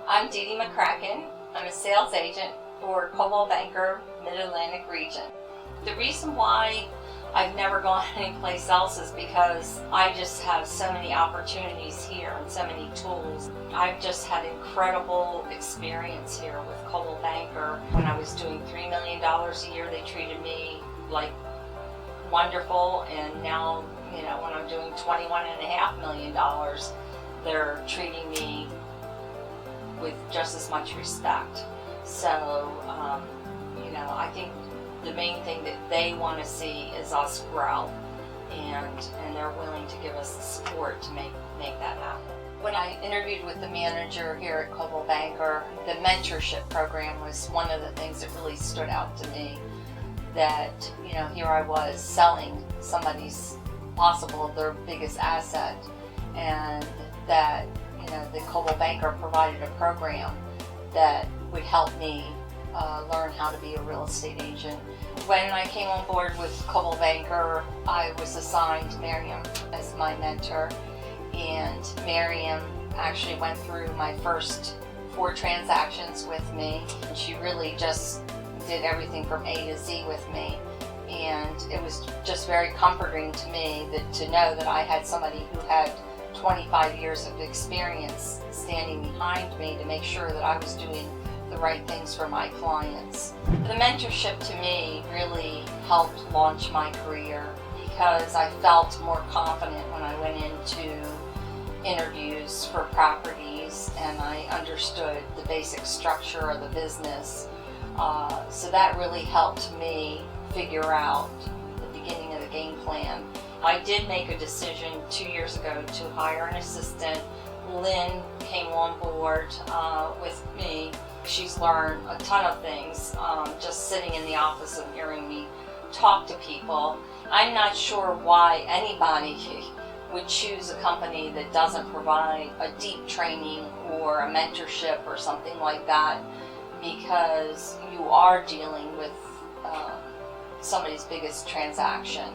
I'm Dee Dee McCracken. I'm a sales agent for Coldwell Banker Mid-Atlantic region. The reason why I've never gone anyplace else is because I just have so many opportunities here and so many tools. I've just had incredible experience here with Coldwell Banker. When I was doing $3 million a year, they treated me like wonderful, and now, when I'm doing $21.5 million, they're treating me with just as much respect. So, I think the main thing that they want to see is us grow, and they're willing to give us the support to make that happen. When I interviewed with the manager here at Coldwell Banker, the mentorship program was one of the things that really stood out to me. That, here I was selling somebody's their biggest asset, and that, the Coldwell Banker provided a program that would help me learn how to be a real estate agent. When I came on board with Coldwell Banker, I was assigned Miriam as my mentor, and Miriam actually went through my first 4 transactions with me. She really just did everything from A to Z with me, and it was just very comforting to me to know that I had somebody who had 25 years of experience standing behind me to make sure that I was doing the right things for my clients. The mentorship to me really helped launch my career because I felt more confident when I went into interviews for properties and I understood the basic structure of the business. So that really helped me figure out the beginning of the game plan. I did make a decision 2 years ago to hire an assistant. Lynn came on board with me. She's learned a ton of things just sitting in the office and hearing me talk to people. I'm not sure why anybody would choose a company that doesn't provide a deep training or a mentorship or something like that, because you are dealing with somebody's biggest transaction.